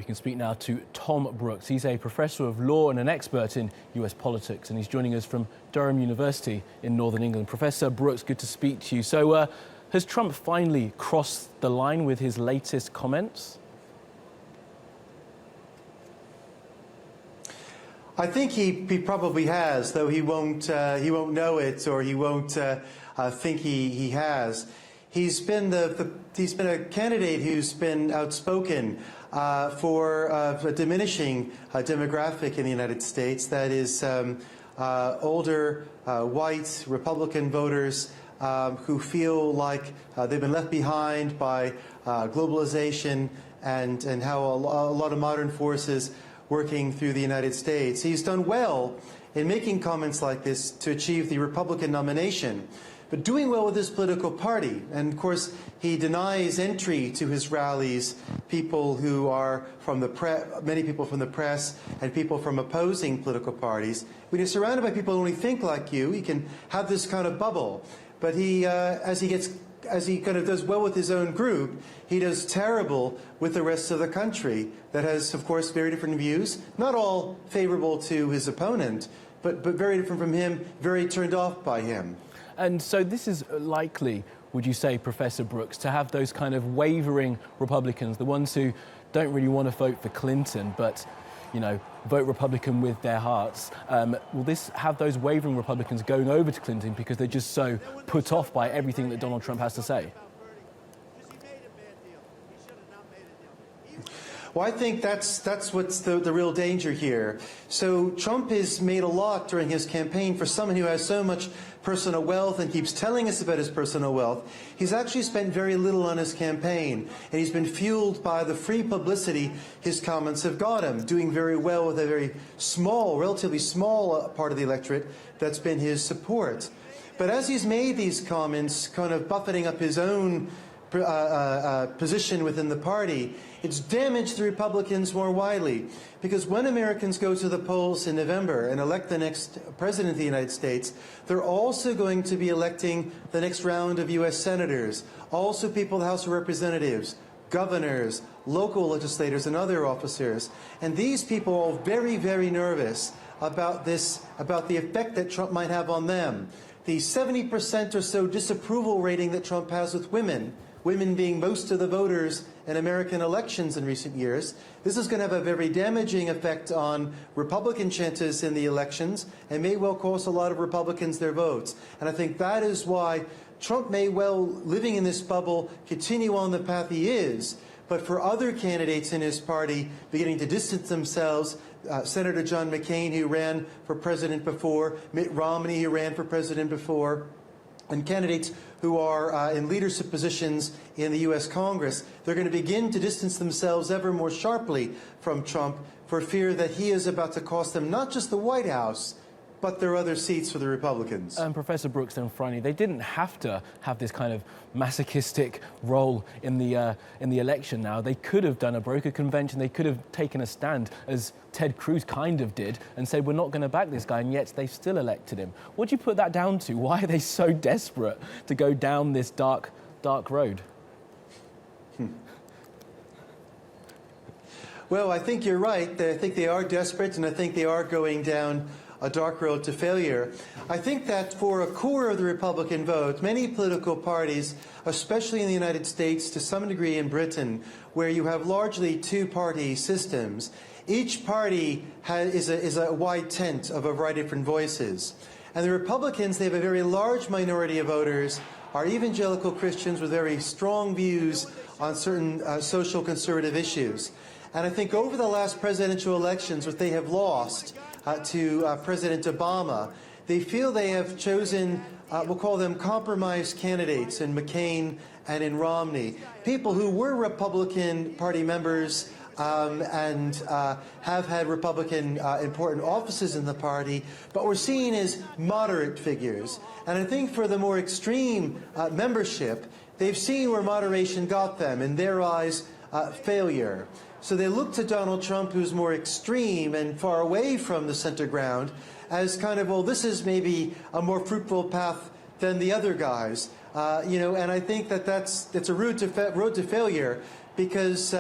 We can speak now to Thom Brooks. He's a professor of law and an expert in US politics, and he's joining us from Durham University in Northern England. Professor Brooks, good to speak to you. So, has Trump finally crossed the line with his latest comments? I think he probably has, though he won't know it, or he won't think he has. He's been a candidate who's been outspoken for a diminishing demographic in the United States. That is older white Republican voters who feel like they've been left behind by globalization and how a lot of modern forces working through the United States. He's done well in making comments like this to achieve the Republican nomination, but doing well with his political party. And of course, he denies entry to his rallies, people who are from the many people from the press and people from opposing political parties. When you're surrounded by people who only think like you, he can have this kind of bubble. But he, as he kind of does well with his own group, he does terrible with the rest of the country that has, of course, very different views, not all favorable to his opponent, but very different from him, very turned off by him. And so this is likely, would you say, Professor Brooks, to have those kind of wavering Republicans, the ones who don't really want to vote for Clinton, but, you know, vote Republican with their hearts. Will this have those wavering Republicans going over to Clinton because they're just so put off by everything that Donald Trump has to say? Well, I think that's what's the real danger here. So Trump has made a lot during his campaign for someone who has so much personal wealth and keeps telling us about his personal wealth. He's actually spent very little on his campaign, and he's been fueled by the free publicity his comments have got him, doing very well with a very small, relatively small part of the electorate that's been his support. But as he's made these comments, kind of buffeting up his own position within the party, it's damaged the Republicans more widely. Because when Americans go to the polls in November and elect the next president of the United States, they're also going to be electing the next round of U.S. senators, also people in the House of Representatives, governors, local legislators, and other officers. And these people are all very, very nervous about the effect that Trump might have on them. The 70% or so disapproval rating that Trump has with women being most of the voters in American elections in recent years, this is going to have a very damaging effect on Republican chances in the elections and may well cost a lot of Republicans their votes. And I think that is why Trump may well, living in this bubble, continue on the path he is. But for other candidates in his party beginning to distance themselves, Senator John McCain, who ran for president before, Mitt Romney, who ran for president before, and candidates who are in leadership positions in the U.S. Congress, they're going to begin to distance themselves ever more sharply from Trump for fear that he is about to cost them not just the White House, but there are other seats for the Republicans. Professor Brooks, then finally, they didn't have to have this kind of masochistic role in the election now. They could have done a broker convention. They could have taken a stand, as Ted Cruz kind of did, and said, we're not going to back this guy, and yet they still elected him. What do you put that down to? Why are they so desperate to go down this dark road? Well, I think you're right. I think they are desperate, and I think they are going down a dark road to failure. I think that for a core of the Republican vote, many political parties, especially in the United States, to some degree in Britain, where you have largely two-party systems, each party is a wide tent of a variety of different voices. And the Republicans, they have a very large minority of voters, are evangelical Christians with very strong views on certain social conservative issues. And I think over the last presidential elections, what they have lost to President Obama, they feel they have chosen, we'll call them compromise candidates in McCain and in Romney, people who were Republican Party members and have had Republican important offices in the party, but were seen as moderate figures. And I think for the more extreme membership, they've seen where moderation got them, in their eyes, failure. So they look to Donald Trump, who's more extreme and far away from the center ground, as kind of, well, this is maybe a more fruitful path than the other guys. And I think that that's a road to failure, because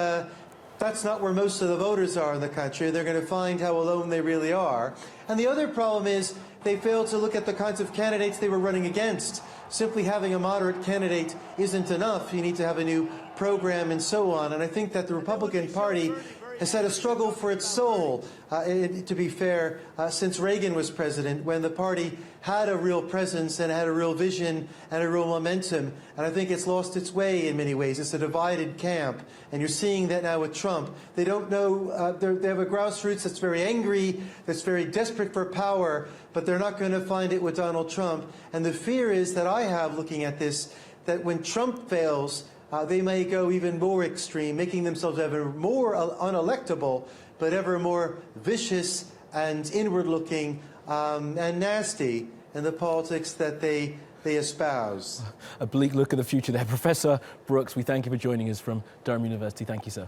That's not where most of the voters are in the country. They're going to find how alone they really are. And the other problem is they failed to look at the kinds of candidates they were running against. Simply having a moderate candidate isn't enough. You need to have a new program and so on. And I think that the Republican Party has had a struggle for its soul, to be fair, since Reagan was president, when the party had a real presence and had a real vision and a real momentum. And I think it's lost its way in many ways. It's a divided camp. And you're seeing that now with Trump. They don't know, they have a grassroots that's very angry, that's very desperate for power, but they're not going to find it with Donald Trump. And the fear is that I have, looking at this, that when Trump fails, they may go even more extreme, making themselves ever more unelectable, but ever more vicious and inward-looking and nasty in the politics that they espouse. A bleak look at the future there. Professor Brooks, we thank you for joining us from Durham University. Thank you, sir.